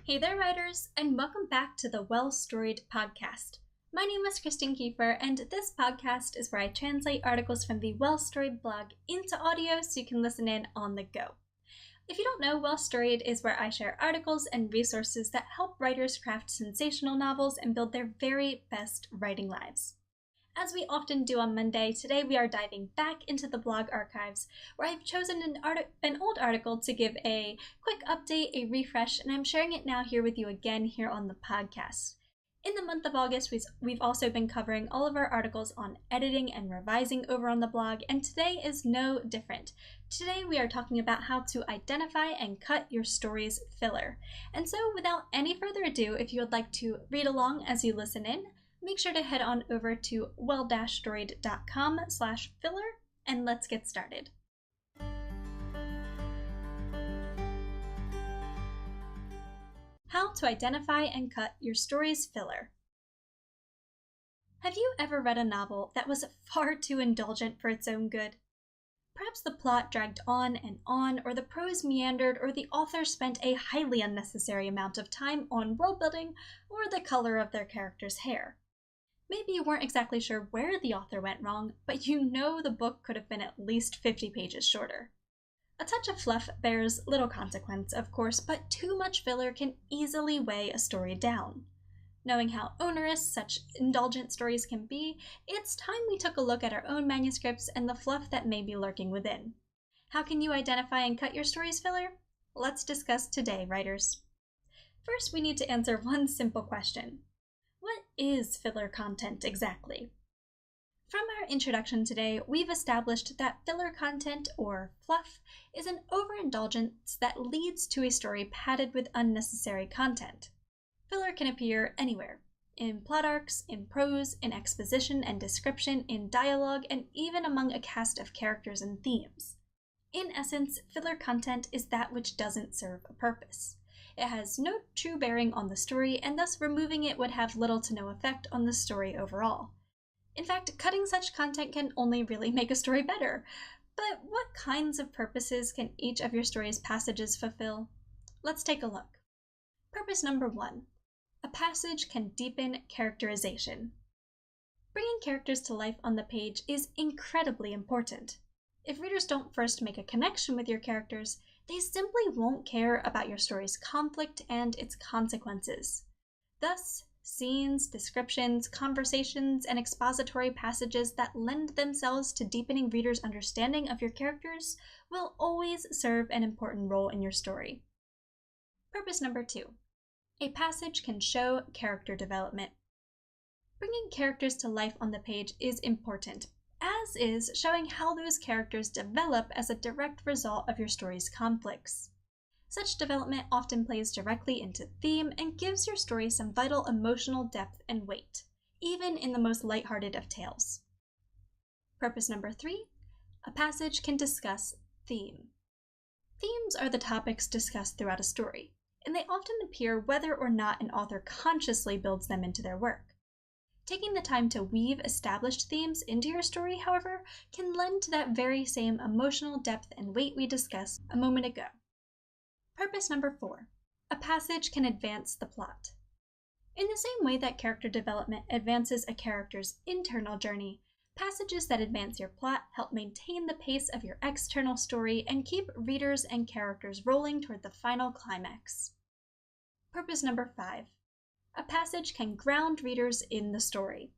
Hey there, writers, and welcome back to the Well-Storied podcast. My name is Christine Kiefer, and this podcast is where I translate articles from the Well-Storied blog into audio so you can listen in on the go. If you don't know, Well-Storied is where I share articles and resources that help writers craft sensational novels and build their very best writing lives. As we often do on Monday, today we are diving back into the blog archives, where I've chosen an old article to give a quick update, a refresh, and I'm sharing it now here with you again here on the podcast. In the month of August, we've also been covering all of our articles on editing and revising over on the blog, and today is no different. Today we are talking about how to identify and cut your story's filler. And so without any further ado, if you would like to read along as you listen in, make sure to head on over to well-storied.com/filler and let's get started. How to identify and cut your story's filler. Have you ever read a novel that was far too indulgent for its own good? Perhaps the plot dragged on, or the prose meandered, or the author spent a highly unnecessary amount of time on world building or the color of their character's hair. Maybe you weren't exactly sure where the author went wrong, but you know the book could have been at least 50 pages shorter. A touch of fluff bears little consequence, of course, but too much filler can easily weigh a story down. Knowing how onerous such indulgent stories can be, it's time we took a look at our own manuscripts and the fluff that may be lurking within. How can you identify and cut your story's filler? Let's discuss today, writers. First, we need to answer one simple question. What is filler content exactly? From our introduction today, we've established that filler content, or fluff, is an overindulgence that leads to a story padded with unnecessary content. Filler can appear anywhere, in plot arcs, in prose, in exposition and description, in dialogue, and even among a cast of characters and themes. In essence, filler content is that which doesn't serve a purpose. It has no true bearing on the story, and thus removing it would have little to no effect on the story overall. In fact, cutting such content can only really make a story better. But what kinds of purposes can each of your story's passages fulfill? Let's take a look. Purpose number 1. A passage can deepen characterization. Bringing characters to life on the page is incredibly important. If readers don't first make a connection with your characters, they simply won't care about your story's conflict and its consequences. Thus, scenes, descriptions, conversations, and expository passages that lend themselves to deepening readers' understanding of your characters will always serve an important role in your story. Purpose number 2. A passage can show character development. Bringing characters to life on the page is important, as is showing how those characters develop as a direct result of your story's conflicts. Such development often plays directly into theme and gives your story some vital emotional depth and weight, even in the most lighthearted of tales. Purpose number 3. A passage can discuss theme. Themes are the topics discussed throughout a story, and they often appear whether or not an author consciously builds them into their work. Taking the time to weave established themes into your story, however, can lend to that very same emotional depth and weight we discussed a moment ago. Purpose number 4. A passage can advance the plot. In the same way that character development advances a character's internal journey, passages that advance your plot help maintain the pace of your external story and keep readers and characters rolling toward the final climax. Purpose number 5. A passage can ground readers in the story.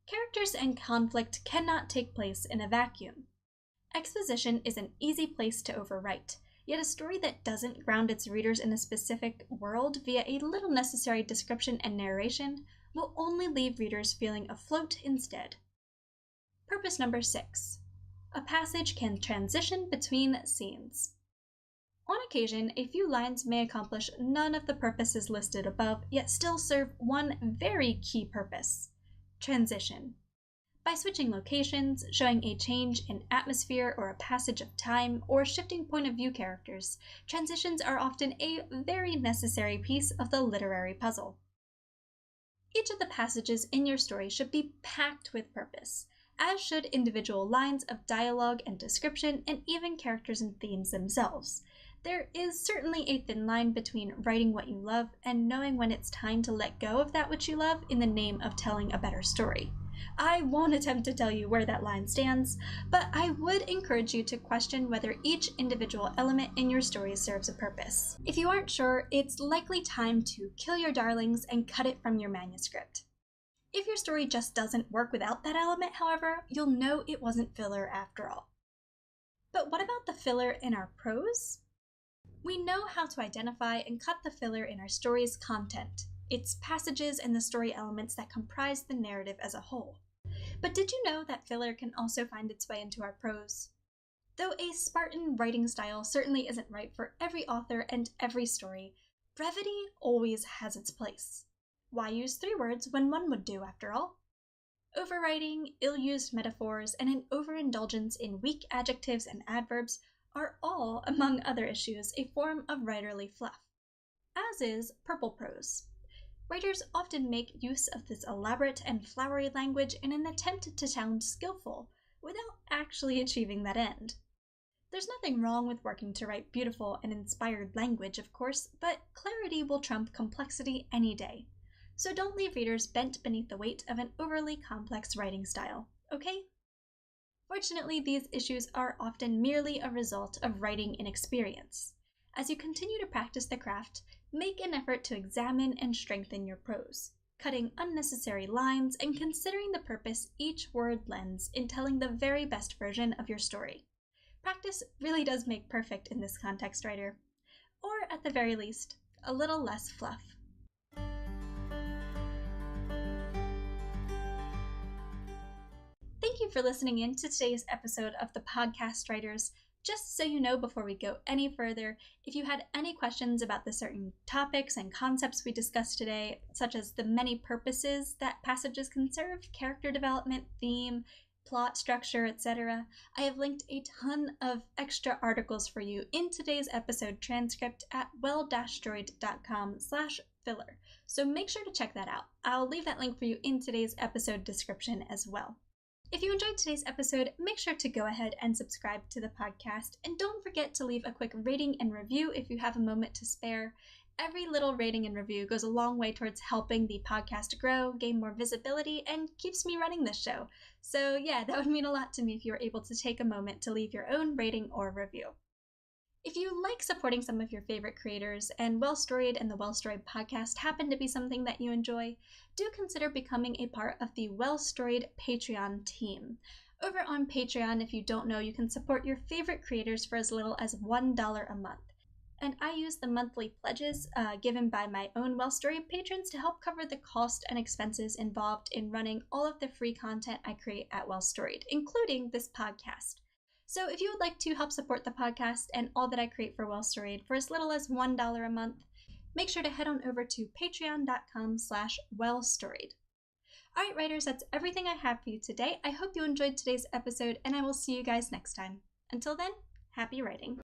Characters and conflict cannot take place in a vacuum. Exposition is an easy place to overwrite, yet a story that doesn't ground its readers in a specific world via a little necessary description and narration will only leave readers feeling afloat instead. Purpose number 6. A passage can transition between scenes. On occasion, a few lines may accomplish none of the purposes listed above, yet still serve one very key purpose: transition. By switching locations, showing a change in atmosphere or a passage of time, or shifting point of view characters, transitions are often a very necessary piece of the literary puzzle. Each of the passages in your story should be packed with purpose, as should individual lines of dialogue and description, and even characters and themes themselves. There is certainly a thin line between writing what you love and knowing when it's time to let go of that which you love in the name of telling a better story. I won't attempt to tell you where that line stands, but I would encourage you to question whether each individual element in your story serves a purpose. If you aren't sure, it's likely time to kill your darlings and cut it from your manuscript. If your story just doesn't work without that element, however, you'll know it wasn't filler after all. But what about the filler in our prose? We know how to identify and cut the filler in our story's content. It's passages and the story elements that comprise the narrative as a whole. But did you know that filler can also find its way into our prose? Though a Spartan writing style certainly isn't right for every author and every story, brevity always has its place. Why use 3 words when 1 would do, after all? Overwriting, ill-used metaphors, and an overindulgence in weak adjectives and adverbs are all, among other issues, a form of writerly fluff, as is purple prose. Writers often make use of this elaborate and flowery language in an attempt to sound skillful, without actually achieving that end. There's nothing wrong with working to write beautiful and inspired language, of course, but clarity will trump complexity any day. So don't leave readers bent beneath the weight of an overly complex writing style, okay? Fortunately, these issues are often merely a result of writing inexperience. As you continue to practice the craft, make an effort to examine and strengthen your prose, cutting unnecessary lines and considering the purpose each word lends in telling the very best version of your story. Practice really does make perfect in this context, writer. Or, at the very least, a little less fluff. Thank you for listening in to today's episode of the Podcast Writers. Just so you know, before we go any further, if you had any questions about the certain topics and concepts we discussed today, such as the many purposes that passages can serve, character development, theme, plot structure, etc., I have linked a ton of extra articles for you in today's episode transcript at well-storied.com/filler. So make sure to check that out. I'll leave that link for you in today's episode description as well. If you enjoyed today's episode, make sure to go ahead and subscribe to the podcast, and don't forget to leave a quick rating and review if you have a moment to spare. Every little rating and review goes a long way towards helping the podcast grow, gain more visibility, and keeps me running this show. So yeah, that would mean a lot to me if you were able to take a moment to leave your own rating or review. If you like supporting some of your favorite creators, and Well-Storied and the Well-Storied podcast happen to be something that you enjoy, do consider becoming a part of the Well-Storied Patreon team. Over on Patreon, if you don't know, you can support your favorite creators for as little as $1 a month. And I use the monthly pledges given by my own Well-Storied patrons to help cover the cost and expenses involved in running all of the free content I create at Well-Storied, including this podcast. So if you would like to help support the podcast and all that I create for Well-Storied for as little as $1 a month, make sure to head on over to patreon.com/wellstoried. All right, writers, that's everything I have for you today. I hope you enjoyed today's episode, and I will see you guys next time. Until then, happy writing.